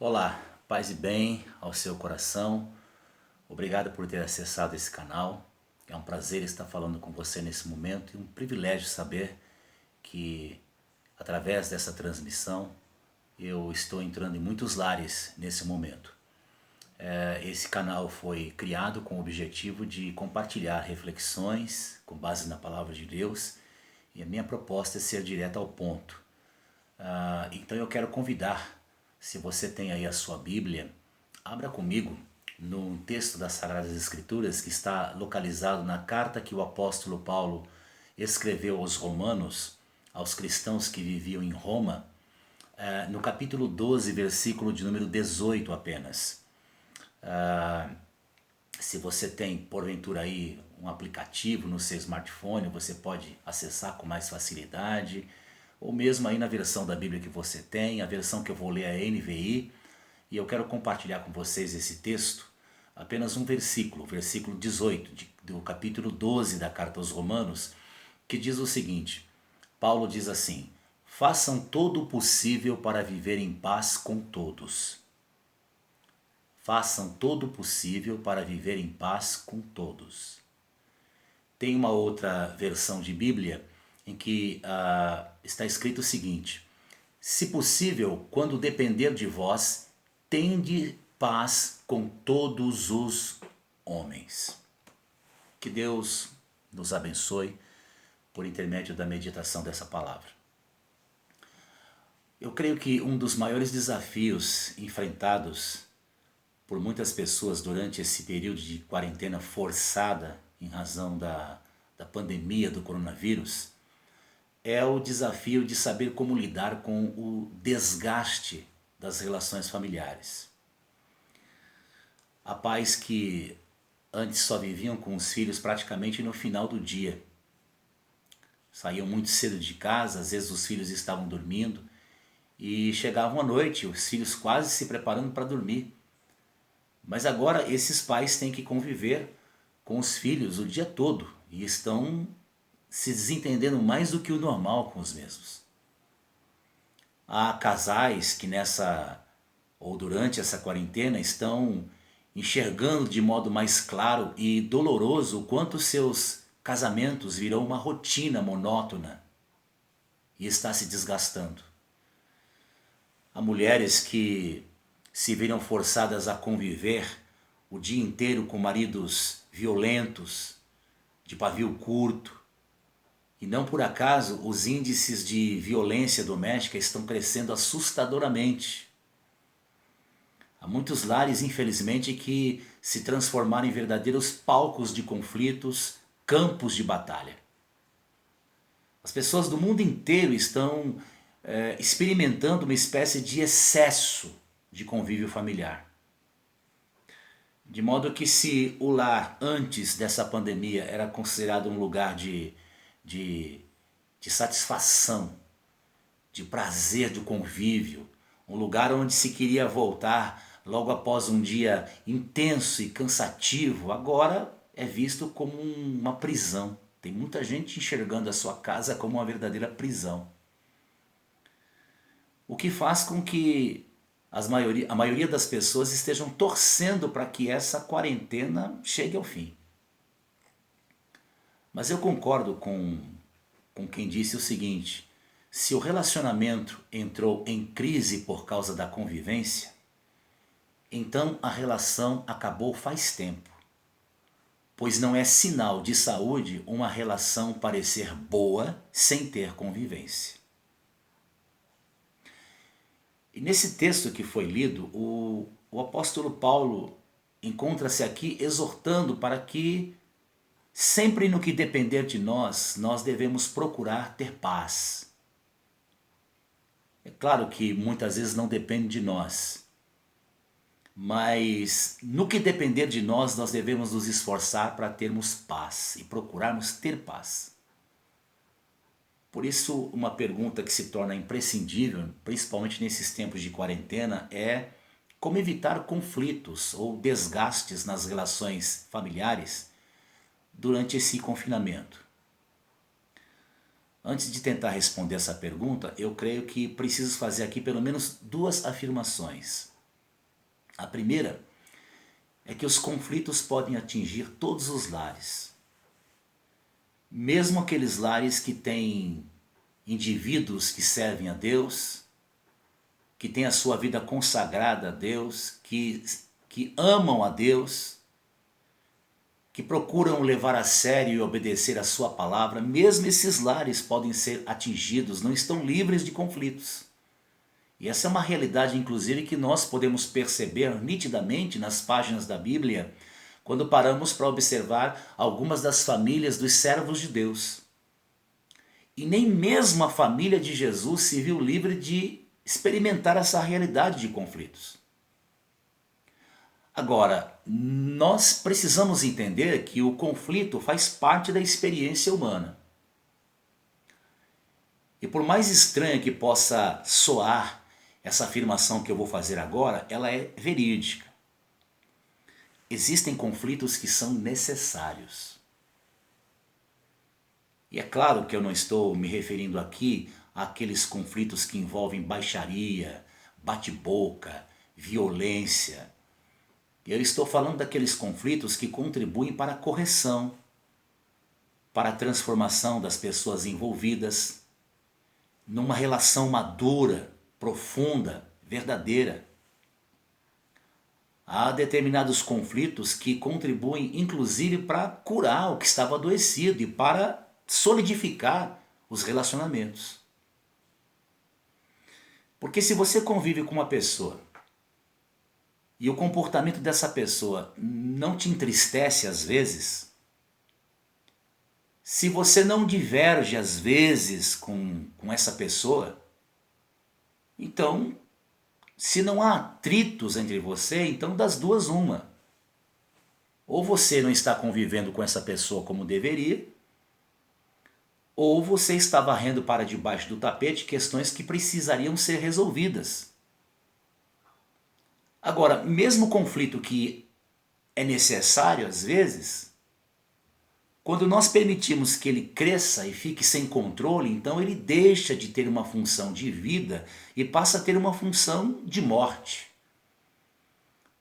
Olá, paz e bem ao seu coração. Obrigado por ter acessado esse canal. É um prazer estar falando com você nesse momento e um privilégio saber que através dessa transmissão eu estou entrando em muitos lares nesse momento. Esse canal foi criado com o objetivo de compartilhar reflexões com base na palavra de Deus e a minha proposta é ser direto ao ponto. Então eu quero convidar, se você tem aí a sua Bíblia, abra comigo no texto das Sagradas Escrituras que está localizado na carta que o apóstolo Paulo escreveu aos romanos, aos cristãos que viviam em Roma, no capítulo 12, versículo de número 18 apenas. Se você tem, porventura, aí um aplicativo no seu smartphone, você pode acessar com mais facilidade, ou mesmo aí na versão da Bíblia que você tem, a versão que eu vou ler é a NVI, e eu quero compartilhar com vocês esse texto, apenas um versículo, versículo 18 do capítulo 12 da carta aos Romanos, que diz o seguinte: Paulo diz assim: façam todo o possível para viver em paz com todos. Façam todo o possível para viver em paz com todos. Tem uma outra versão de Bíblia em que está escrito o seguinte: se possível, quando depender de vós, tende paz com todos os homens. Que Deus nos abençoe por intermédio da meditação dessa palavra. Eu creio que um dos maiores desafios enfrentados por muitas pessoas durante esse período de quarentena forçada em razão da pandemia do coronavírus é o desafio de saber como lidar com o desgaste das relações familiares. Há pais que antes só viviam com os filhos praticamente no final do dia. Saíam muito cedo de casa, às vezes os filhos estavam dormindo e chegavam à noite, os filhos quase se preparando para dormir. Mas agora esses pais têm que conviver com os filhos o dia todo e estão se desentendendo mais do que o normal com os mesmos. Há casais que durante essa quarentena estão enxergando de modo mais claro e doloroso o quanto seus casamentos virão uma rotina monótona e está se desgastando. Há mulheres que se viram forçadas a conviver o dia inteiro com maridos violentos, de pavio curto. E não por acaso os índices de violência doméstica estão crescendo assustadoramente. Há muitos lares, infelizmente, que se transformaram em verdadeiros palcos de conflitos, campos de batalha. As pessoas do mundo inteiro estão experimentando uma espécie de excesso de convívio familiar. De modo que se o lar antes dessa pandemia era considerado um lugar de satisfação, de prazer do convívio, um lugar onde se queria voltar logo após um dia intenso e cansativo, agora é visto como uma prisão. Tem muita gente enxergando a sua casa como uma verdadeira prisão. O que faz com que a maioria das pessoas estejam torcendo para que essa quarentena chegue ao fim. Mas eu concordo com quem disse o seguinte: se o relacionamento entrou em crise por causa da convivência, então a relação acabou faz tempo, pois não é sinal de saúde uma relação parecer boa sem ter convivência. E nesse texto que foi lido, o apóstolo Paulo encontra-se aqui exortando para que sempre no que depender de nós, nós devemos procurar ter paz. É claro que muitas vezes não depende de nós, mas no que depender de nós, nós devemos nos esforçar para termos paz e procurarmos ter paz. Por isso, uma pergunta que se torna imprescindível, principalmente nesses tempos de quarentena, é como evitar conflitos ou desgastes nas relações familiares durante esse confinamento. Antes de tentar responder essa pergunta, eu creio que preciso fazer aqui pelo menos duas afirmações. A primeira é que os conflitos podem atingir todos os lares. Mesmo aqueles lares que têm indivíduos que servem a Deus, que têm a sua vida consagrada a Deus, que amam a Deus, que procuram levar a sério e obedecer a sua palavra, mesmo esses lares podem ser atingidos, não estão livres de conflitos. E essa é uma realidade, inclusive, que nós podemos perceber nitidamente nas páginas da Bíblia, quando paramos para observar algumas das famílias dos servos de Deus. E nem mesmo a família de Jesus se viu livre de experimentar essa realidade de conflitos. Agora, nós precisamos entender que o conflito faz parte da experiência humana. E por mais estranha que possa soar essa afirmação que eu vou fazer agora, ela é verídica. Existem conflitos que são necessários. E é claro que eu não estou me referindo aqui àqueles conflitos que envolvem baixaria, bate-boca, violência. Eu estou falando daqueles conflitos que contribuem para a correção, para a transformação das pessoas envolvidas numa relação madura, profunda, verdadeira. Há determinados conflitos que contribuem inclusive para curar o que estava adoecido e para solidificar os relacionamentos. Porque se você convive com uma pessoa e o comportamento dessa pessoa não te entristece às vezes, se você não diverge às vezes com essa pessoa, então, se não há atritos entre você, então das duas uma. Ou você não está convivendo com essa pessoa como deveria, ou você está varrendo para debaixo do tapete questões que precisariam ser resolvidas. Agora, mesmo conflito que é necessário às vezes, quando nós permitimos que ele cresça e fique sem controle, então ele deixa de ter uma função de vida e passa a ter uma função de morte,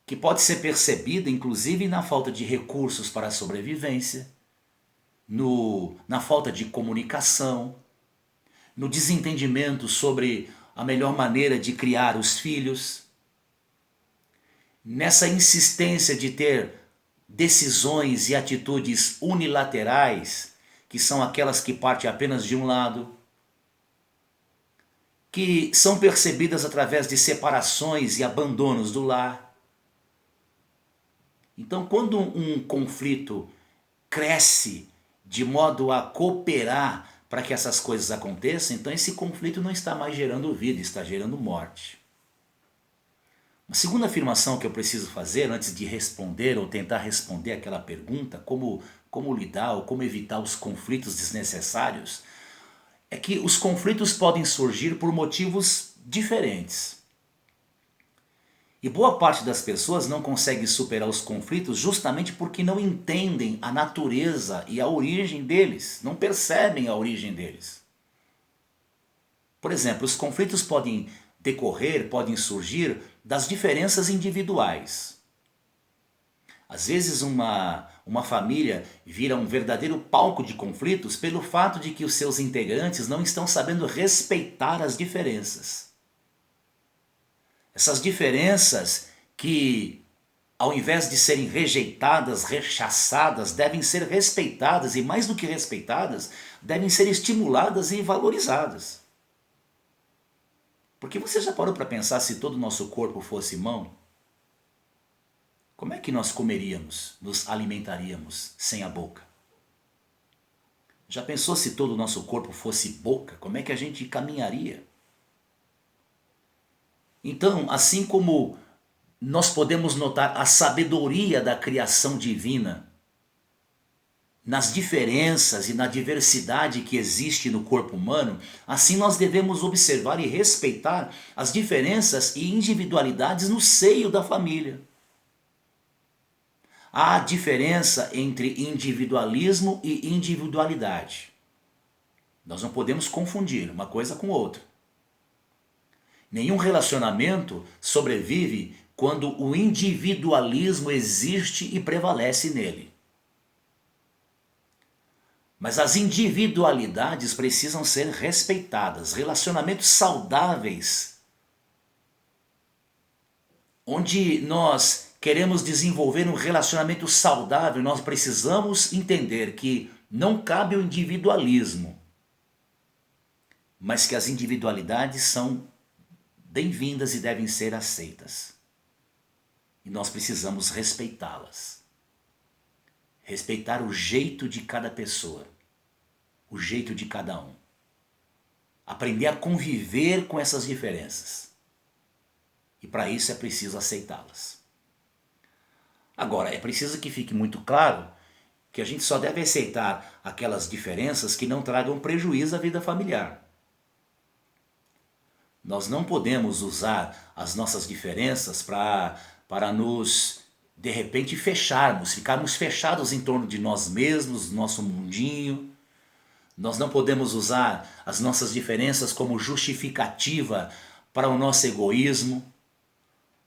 que pode ser percebida inclusive na falta de recursos para a sobrevivência, na falta de comunicação, no desentendimento sobre a melhor maneira de criar os filhos, nessa insistência de ter decisões e atitudes unilaterais, que são aquelas que partem apenas de um lado, que são percebidas através de separações e abandonos do lar. Então, quando um conflito cresce de modo a cooperar para que essas coisas aconteçam, então esse conflito não está mais gerando vida, está gerando morte. Uma segunda afirmação que eu preciso fazer antes de responder ou tentar responder aquela pergunta, como lidar ou como evitar os conflitos desnecessários, é que os conflitos podem surgir por motivos diferentes. E boa parte das pessoas não consegue superar os conflitos justamente porque não entendem a natureza e a origem deles, não percebem a origem deles. Por exemplo, os conflitos podem podem surgir das diferenças individuais. Às vezes uma família vira um verdadeiro palco de conflitos pelo fato de que os seus integrantes não estão sabendo respeitar as diferenças. Essas diferenças que, ao invés de serem rejeitadas, rechaçadas, devem ser respeitadas e, mais do que respeitadas, devem ser estimuladas e valorizadas. Porque você já parou para pensar se todo o nosso corpo fosse mão? Como é que nós comeríamos, nos alimentaríamos sem a boca? Já pensou se todo o nosso corpo fosse boca? Como é que a gente caminharia? Então, assim como nós podemos notar a sabedoria da criação divina nas diferenças e na diversidade que existe no corpo humano, assim nós devemos observar e respeitar as diferenças e individualidades no seio da família. Há diferença entre individualismo e individualidade. Nós não podemos confundir uma coisa com outra. Nenhum relacionamento sobrevive quando o individualismo existe e prevalece nele. Mas as individualidades precisam ser respeitadas. Relacionamentos saudáveis, onde nós queremos desenvolver um relacionamento saudável, nós precisamos entender que não cabe o individualismo, mas que as individualidades são bem-vindas e devem ser aceitas. E nós precisamos respeitá-las. Respeitar o jeito de cada pessoa, o jeito de cada um. Aprender a conviver com essas diferenças. E para isso é preciso aceitá-las. Agora, é preciso que fique muito claro que a gente só deve aceitar aquelas diferenças que não tragam prejuízo à vida familiar. Nós não podemos usar as nossas diferenças para nos, de repente, ficarmos fechados em torno de nós mesmos, nosso mundinho. Nós não podemos usar as nossas diferenças como justificativa para o nosso egoísmo,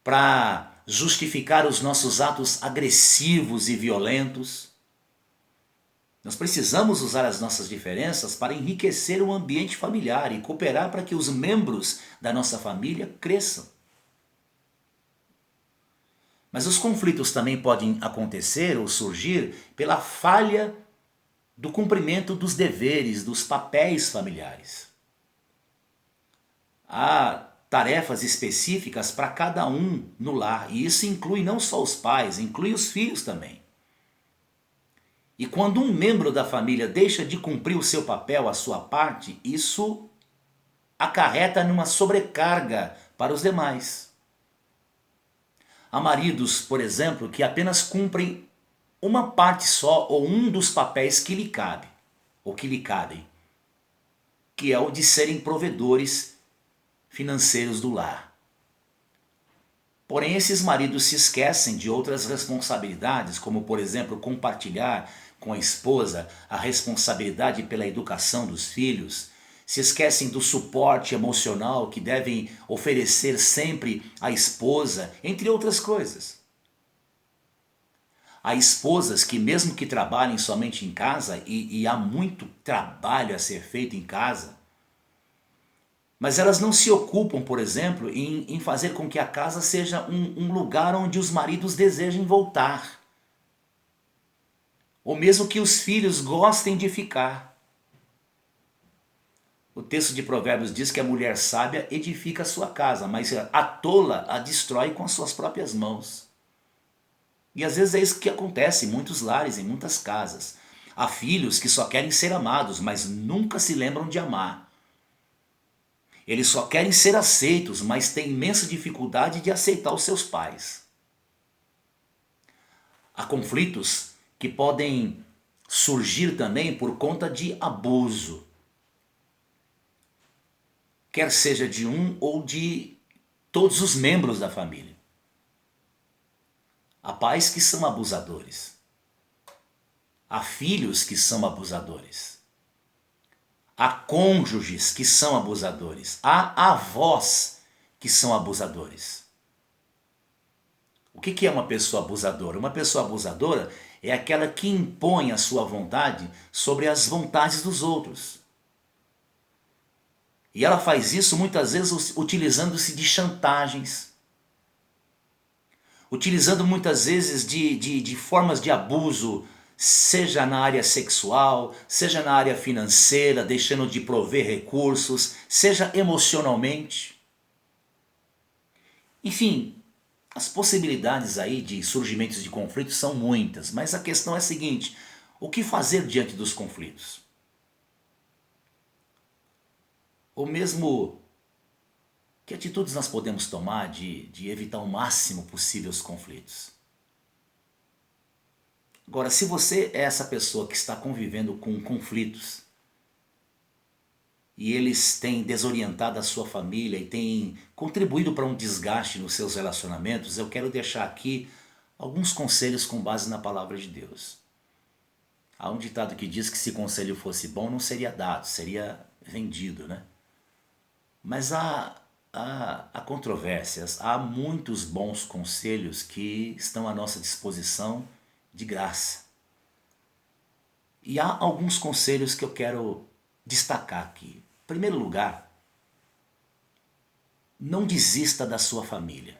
para justificar os nossos atos agressivos e violentos. Nós precisamos usar as nossas diferenças para enriquecer o ambiente familiar e cooperar para que os membros da nossa família cresçam. Mas os conflitos também podem acontecer ou surgir pela falha do cumprimento dos deveres, dos papéis familiares. Há tarefas específicas para cada um no lar, e isso inclui não só os pais, inclui os filhos também. E quando um membro da família deixa de cumprir o seu papel, a sua parte, isso acarreta numa sobrecarga para os demais. Há maridos, por exemplo, que apenas cumprem uma parte só ou um dos papéis que lhe cabe, ou que lhe cabem, que é o de serem provedores financeiros do lar. Porém, esses maridos se esquecem de outras responsabilidades, como, por exemplo, compartilhar com a esposa a responsabilidade pela educação dos filhos, se esquecem do suporte emocional que devem oferecer sempre à esposa, entre outras coisas. Há esposas que, mesmo que trabalhem somente em casa, e há muito trabalho a ser feito em casa, mas elas não se ocupam, por exemplo, em fazer com que a casa seja um lugar onde os maridos desejem voltar. Ou mesmo que os filhos gostem de ficar. O texto de Provérbios diz que a mulher sábia edifica a sua casa, mas a tola a destrói com as suas próprias mãos. E às vezes é isso que acontece em muitos lares, em muitas casas. Há filhos que só querem ser amados, mas nunca se lembram de amar. Eles só querem ser aceitos, mas têm imensa dificuldade de aceitar os seus pais. Há conflitos que podem surgir também por conta de abuso. Quer seja de um ou de todos os membros da família. Há pais que são abusadores. Há filhos que são abusadores. Há cônjuges que são abusadores. Há avós que são abusadores. O que é uma pessoa abusadora? Uma pessoa abusadora é aquela que impõe a sua vontade sobre as vontades dos outros. E ela faz isso muitas vezes utilizando-se de chantagens, utilizando muitas vezes de formas de abuso, seja na área sexual, seja na área financeira, deixando de prover recursos, seja emocionalmente. Enfim, as possibilidades aí de surgimentos de conflitos são muitas, mas a questão é a seguinte: o que fazer diante dos conflitos? Ou mesmo, que atitudes nós podemos tomar de evitar o máximo possível os conflitos? Agora, se você é essa pessoa que está convivendo com conflitos e eles têm desorientado a sua família e têm contribuído para um desgaste nos seus relacionamentos, eu quero deixar aqui alguns conselhos com base na palavra de Deus. Há um ditado que diz que se conselho fosse bom não seria dado, seria vendido, né? Mas há há controvérsias, há muitos bons conselhos que estão à nossa disposição de graça. E há alguns conselhos que eu quero destacar aqui. Em primeiro lugar, não desista da sua família.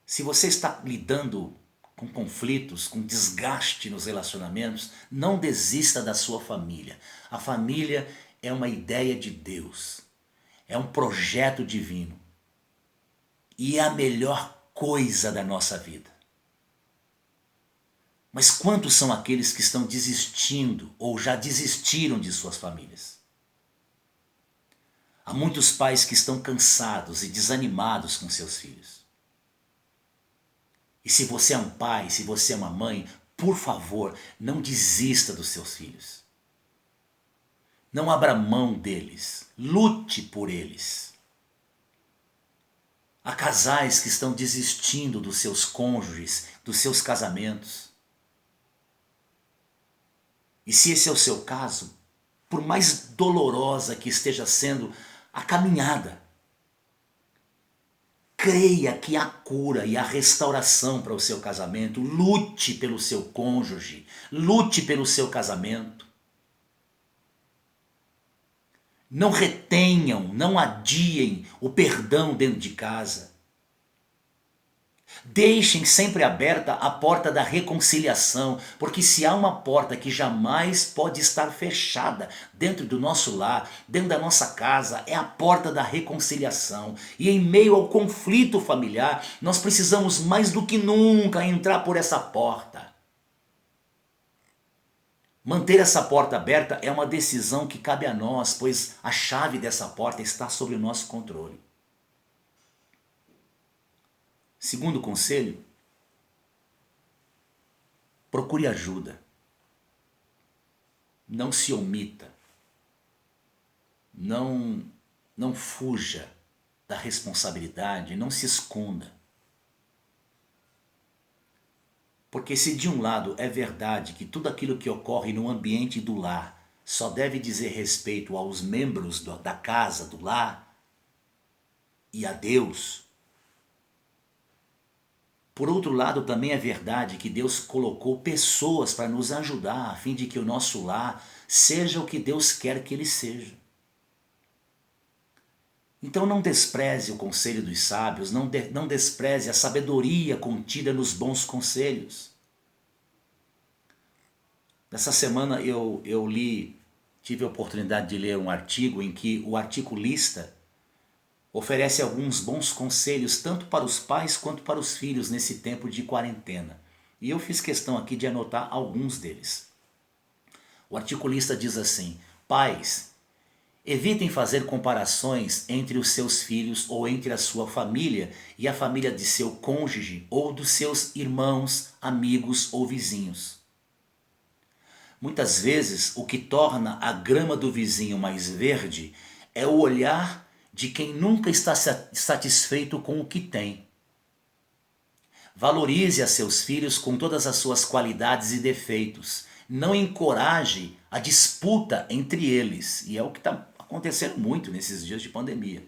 Se você está lidando com conflitos, com desgaste nos relacionamentos, não desista da sua família. A família é uma ideia de Deus, é um projeto divino e é a melhor coisa da nossa vida. Mas quantos são aqueles que estão desistindo ou já desistiram de suas famílias? Há muitos pais que estão cansados e desanimados com seus filhos. E se você é um pai, se você é uma mãe, por favor, não desista dos seus filhos. Não abra mão deles, lute por eles. Há casais que estão desistindo dos seus cônjuges, dos seus casamentos. E se esse é o seu caso, por mais dolorosa que esteja sendo a caminhada, creia que há cura e há restauração para o seu casamento. Lute pelo seu cônjuge, lute pelo seu casamento. Não retenham, não adiem o perdão dentro de casa. Deixem sempre aberta a porta da reconciliação, porque se há uma porta que jamais pode estar fechada dentro do nosso lar, dentro da nossa casa, é a porta da reconciliação. E em meio ao conflito familiar, nós precisamos mais do que nunca entrar por essa porta. Manter essa porta aberta é uma decisão que cabe a nós, pois a chave dessa porta está sob o nosso controle. Segundo conselho, procure ajuda. Não se omita. Não fuja da responsabilidade, não se esconda. Porque se de um lado é verdade que tudo aquilo que ocorre no ambiente do lar só deve dizer respeito aos membros da casa, do lar e a Deus, por outro lado, também é verdade que Deus colocou pessoas para nos ajudar, a fim de que o nosso lar seja o que Deus quer que ele seja. Então não despreze o conselho dos sábios, não despreze a sabedoria contida nos bons conselhos. Nessa semana eu tive a oportunidade de ler um artigo em que o articulista oferece alguns bons conselhos tanto para os pais quanto para os filhos nesse tempo de quarentena. E eu fiz questão aqui de anotar alguns deles. O articulista diz assim: pais, evitem fazer comparações entre os seus filhos ou entre a sua família e a família de seu cônjuge ou dos seus irmãos, amigos ou vizinhos. Muitas vezes o que torna a grama do vizinho mais verde é o olhar de quem nunca está satisfeito com o que tem. Valorize a seus filhos com todas as suas qualidades e defeitos. Não encoraje a disputa entre eles. E é o que está acontecendo muito nesses dias de pandemia.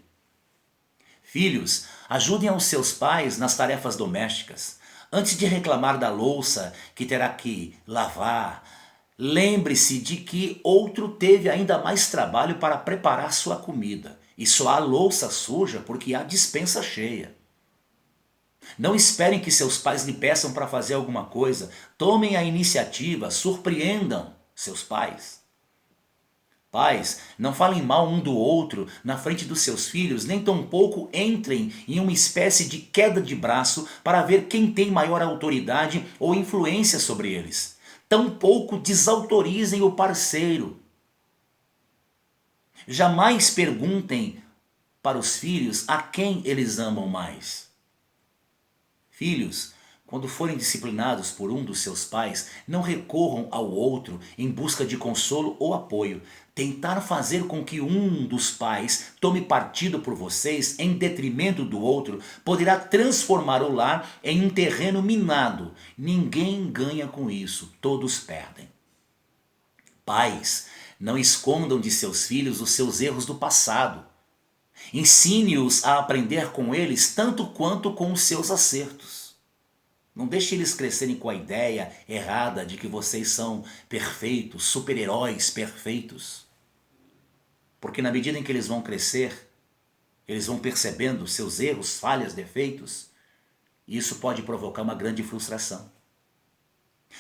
Filhos, ajudem aos seus pais nas tarefas domésticas. Antes de reclamar da louça que terá que lavar, lembre-se de que outro teve ainda mais trabalho para preparar sua comida. E só há louça suja porque há despensa cheia. Não esperem que seus pais lhe peçam para fazer alguma coisa. Tomem a iniciativa, surpreendam seus pais. Pais, não falem mal um do outro na frente dos seus filhos, nem tampouco entrem em uma espécie de queda de braço para ver quem tem maior autoridade ou influência sobre eles. Tampouco desautorizem o parceiro. Jamais perguntem para os filhos a quem eles amam mais. Filhos, quando forem disciplinados por um dos seus pais, não recorram ao outro em busca de consolo ou apoio. Tentar fazer com que um dos pais tome partido por vocês em detrimento do outro poderá transformar o lar em um terreno minado. Ninguém ganha com isso, todos perdem. Pais, não escondam de seus filhos os seus erros do passado. Ensine-os a aprender com eles tanto quanto com os seus acertos. Não deixe eles crescerem com a ideia errada de que vocês são perfeitos, super-heróis perfeitos. Porque na medida em que eles vão crescer, eles vão percebendo seus erros, falhas, defeitos, e isso pode provocar uma grande frustração.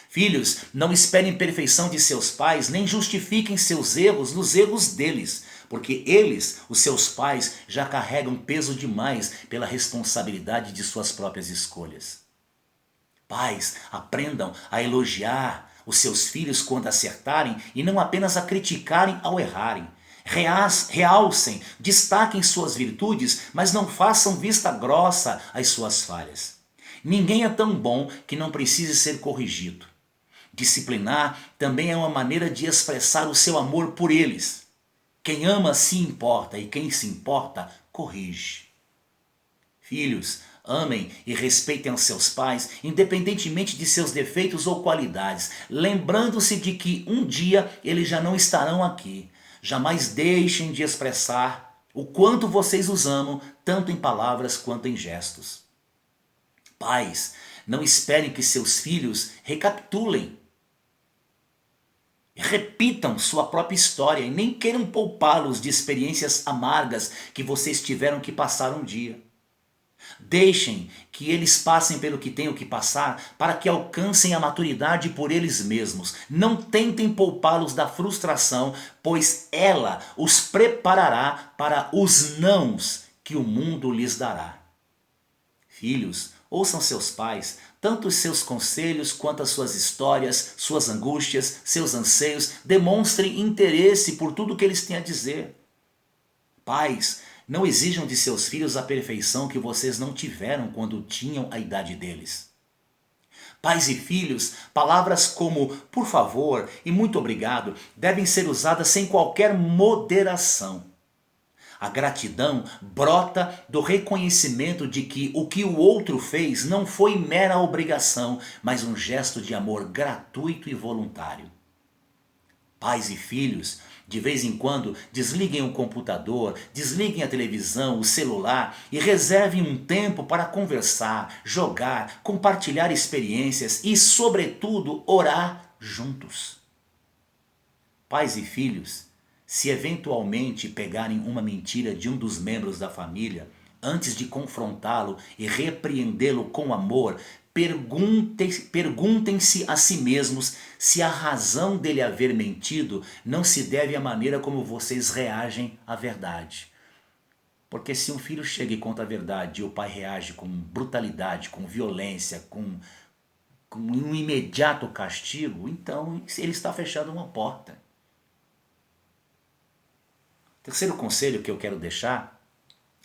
Filhos, não esperem perfeição de seus pais, nem justifiquem seus erros nos erros deles, porque eles, os seus pais, já carregam peso demais pela responsabilidade de suas próprias escolhas. Pais, aprendam a elogiar os seus filhos quando acertarem e não apenas a criticarem ao errarem. Realcem, destaquem suas virtudes, mas não façam vista grossa às suas falhas. Ninguém é tão bom que não precise ser corrigido. Disciplinar também é uma maneira de expressar o seu amor por eles. Quem ama se importa e quem se importa corrige. Filhos, amem e respeitem os seus pais, independentemente de seus defeitos ou qualidades, lembrando-se de que um dia eles já não estarão aqui. Jamais deixem de expressar o quanto vocês os amam, tanto em palavras quanto em gestos. Pais, não esperem que seus filhos recapitulem, repitam sua própria história e nem queiram poupá-los de experiências amargas que vocês tiveram que passar um dia. Deixem que eles passem pelo que tenham que passar para que alcancem a maturidade por eles mesmos. Não tentem poupá-los da frustração, pois ela os preparará para os nãos que o mundo lhes dará. Filhos, ouçam seus pais, tanto os seus conselhos quanto as suas histórias, suas angústias, seus anseios. Demonstrem interesse por tudo que eles têm a dizer. Pais, não exijam de seus filhos a perfeição que vocês não tiveram quando tinham a idade deles. Pais e filhos, palavras como por favor e muito obrigado devem ser usadas sem qualquer moderação. A gratidão brota do reconhecimento de que o que o outro fez não foi mera obrigação, mas um gesto de amor gratuito e voluntário. Pais e filhos, de vez em quando, desliguem o computador, desliguem a televisão, o celular e reservem um tempo para conversar, jogar, compartilhar experiências e, sobretudo, orar juntos. Pais e filhos, se eventualmente pegarem uma mentira de um dos membros da família, antes de confrontá-lo e repreendê-lo com amor, perguntem-se a si mesmos se a razão dele haver mentido não se deve à maneira como vocês reagem à verdade. Porque se um filho chega e conta a verdade e o pai reage com brutalidade, com violência, com um imediato castigo, então ele está fechando uma porta. Terceiro conselho que eu quero deixar: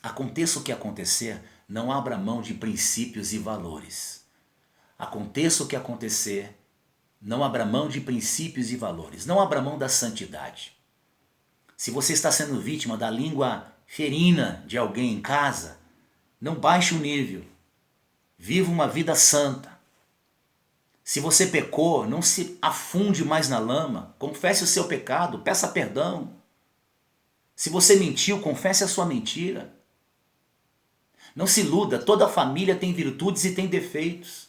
aconteça o que acontecer, não abra mão de princípios e valores. Aconteça o que acontecer, não abra mão de princípios e valores. Não abra mão da santidade. Se você está sendo vítima da língua ferina de alguém em casa, não baixe o nível. Viva uma vida santa. Se você pecou, não se afunde mais na lama. Confesse o seu pecado, peça perdão. Se você mentiu, confesse a sua mentira. Não se iluda, toda família tem virtudes e tem defeitos.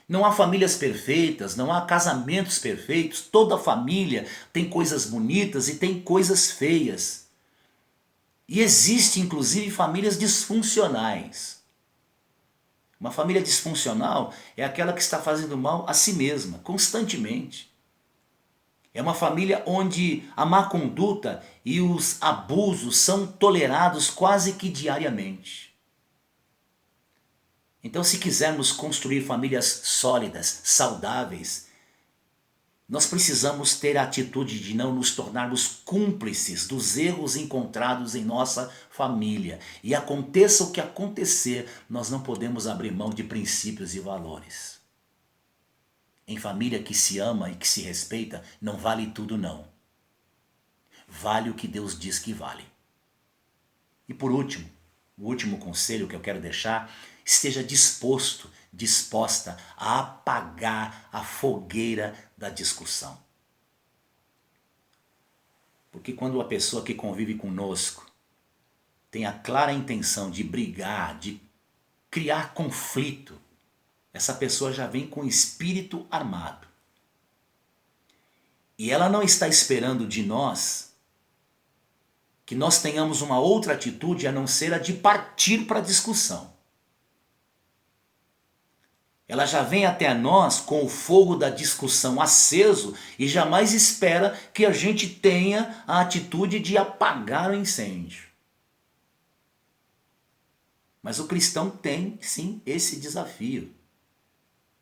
Não há famílias perfeitas, não há casamentos perfeitos. Toda família tem coisas bonitas e tem coisas feias. E existe inclusive famílias disfuncionais. Uma família disfuncional é aquela que está fazendo mal a si mesma, constantemente. É uma família onde a má conduta e os abusos são tolerados quase que diariamente. Então, se quisermos construir famílias sólidas, saudáveis, nós precisamos ter a atitude de não nos tornarmos cúmplices dos erros encontrados em nossa família. E aconteça o que acontecer, nós não podemos abrir mão de princípios e valores. Em família que se ama e que se respeita, não vale tudo não. Vale o que Deus diz que vale. E por último, o último conselho que eu quero deixar: esteja disposta a apagar a fogueira da discussão. Porque quando a pessoa que convive conosco tem a clara intenção de brigar, de criar conflito, essa pessoa já vem com espírito armado. E ela não está esperando de nós que nós tenhamos uma outra atitude a não ser a de partir para a discussão. Ela já vem até nós com o fogo da discussão aceso e jamais espera que a gente tenha a atitude de apagar o incêndio. Mas o cristão tem, sim, esse desafio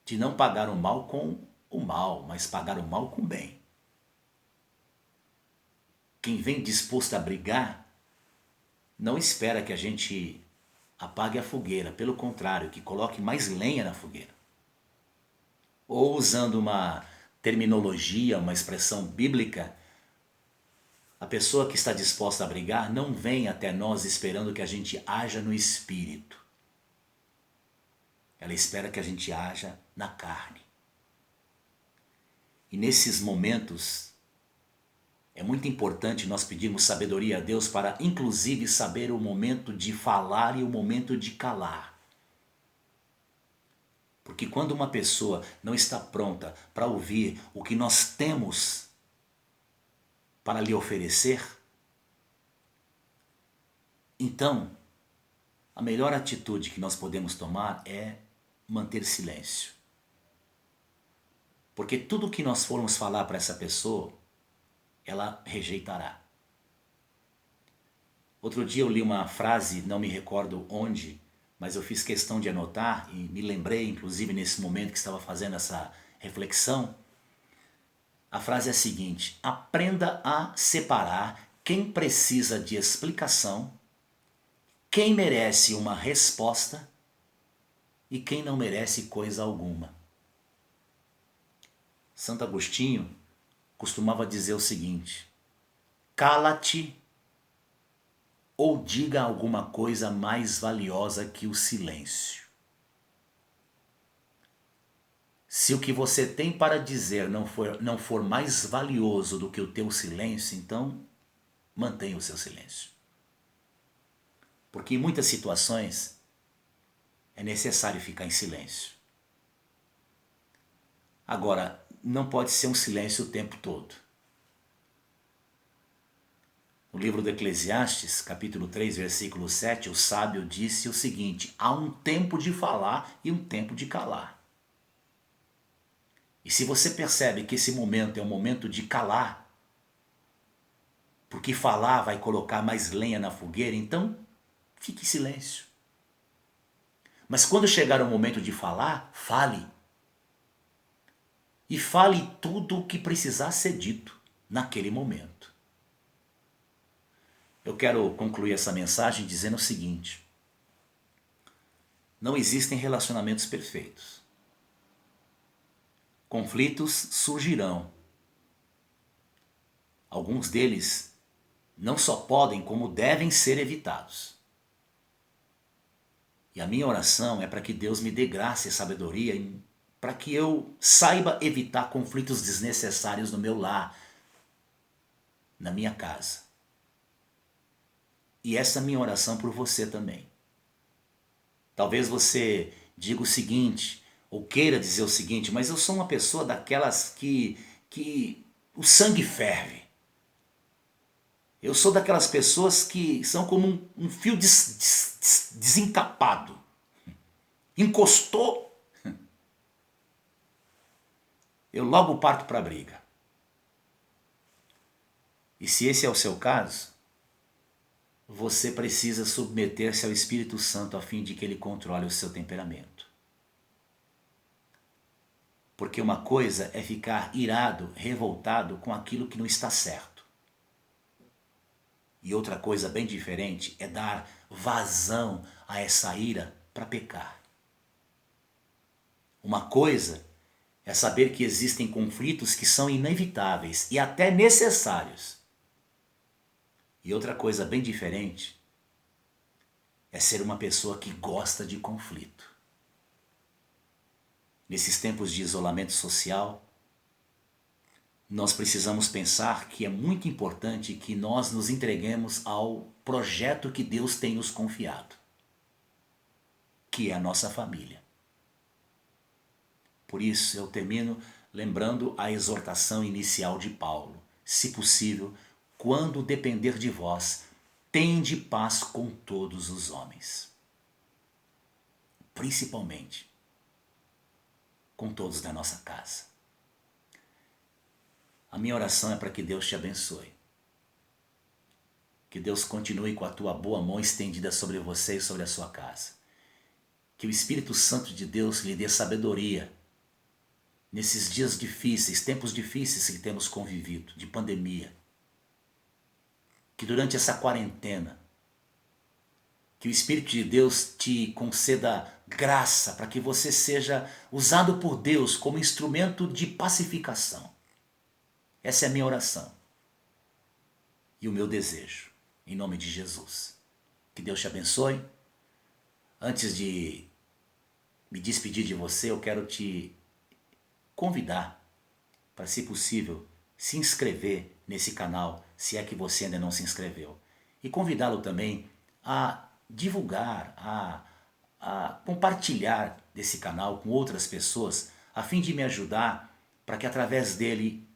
de não pagar o mal com o mal, mas pagar o mal com o bem. Quem vem disposto a brigar não espera que a gente apague a fogueira, pelo contrário, que coloque mais lenha na fogueira. Ou usando uma terminologia, uma expressão bíblica, a pessoa que está disposta a brigar não vem até nós esperando que a gente haja no espírito. Ela espera que a gente haja na carne. E nesses momentos é muito importante nós pedirmos sabedoria a Deus para inclusive saber o momento de falar e o momento de calar. Porque quando uma pessoa não está pronta para ouvir o que nós temos para lhe oferecer, então a melhor atitude que nós podemos tomar é manter silêncio. Porque tudo que nós formos falar para essa pessoa, ela rejeitará. Outro dia eu li uma frase, não me recordo onde, mas eu fiz questão de anotar e me lembrei, inclusive nesse momento que estava fazendo essa reflexão. A frase é a seguinte: aprenda a separar quem precisa de explicação, quem merece uma resposta e quem não merece coisa alguma. Santo Agostinho costumava dizer o seguinte: cala-te ou diga alguma coisa mais valiosa que o silêncio. Se o que você tem para dizer não for mais valioso do que o teu silêncio, então mantenha o seu silêncio. Porque em muitas situações é necessário ficar em silêncio. Agora, não pode ser um silêncio o tempo todo. No livro do Eclesiastes, capítulo 3, versículo 7, o sábio disse o seguinte: há um tempo de falar e um tempo de calar. E se você percebe que esse momento é um momento de calar, porque falar vai colocar mais lenha na fogueira, então fique em silêncio. Mas quando chegar o momento de falar, fale. E fale tudo o que precisar ser dito naquele momento. Eu quero concluir essa mensagem dizendo o seguinte: não existem relacionamentos perfeitos. Conflitos surgirão. Alguns deles não só podem, como devem ser evitados. E a minha oração é para que Deus me dê graça e sabedoria para que eu saiba evitar conflitos desnecessários no meu lar, na minha casa. E essa é a minha oração por você também. Talvez você diga o seguinte, ou queira dizer o seguinte: mas eu sou uma pessoa daquelas que o sangue ferve. Eu sou daquelas pessoas que são como um fio desencapado. Encostou, eu logo parto para a briga. E se esse é o seu caso, você precisa submeter-se ao Espírito Santo a fim de que ele controle o seu temperamento. Porque uma coisa é ficar irado, revoltado com aquilo que não está certo. E outra coisa bem diferente é dar vazão a essa ira para pecar. Uma coisa é saber que existem conflitos que são inevitáveis e até necessários. E outra coisa bem diferente é ser uma pessoa que gosta de conflito. Nesses tempos de isolamento social, nós precisamos pensar que é muito importante que nós nos entreguemos ao projeto que Deus tem nos confiado, que é a nossa família. Por isso eu termino lembrando a exortação inicial de Paulo: se possível, quando depender de vós, tende paz com todos os homens. Principalmente com todos da nossa casa. A minha oração é para que Deus te abençoe. Que Deus continue com a tua boa mão estendida sobre você e sobre a sua casa. Que o Espírito Santo de Deus lhe dê sabedoria nesses dias difíceis, tempos difíceis que temos convivido, de pandemia. Que durante essa quarentena, que o Espírito de Deus te conceda graça para que você seja usado por Deus como instrumento de pacificação. Essa é a minha oração e o meu desejo, em nome de Jesus. Que Deus te abençoe. Antes de me despedir de você, eu quero te convidar para, se possível, se inscrever nesse canal, se é que você ainda não se inscreveu. E convidá-lo também a divulgar, a compartilhar desse canal com outras pessoas, a fim de me ajudar para que através dele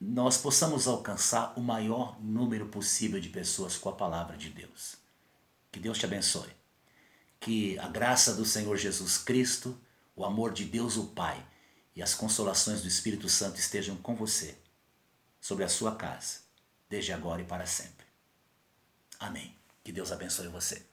nós possamos alcançar o maior número possível de pessoas com a palavra de Deus. Que Deus te abençoe. Que a graça do Senhor Jesus Cristo, o amor de Deus o Pai e as consolações do Espírito Santo estejam com você, sobre a sua casa, desde agora e para sempre. Amém. Que Deus abençoe você.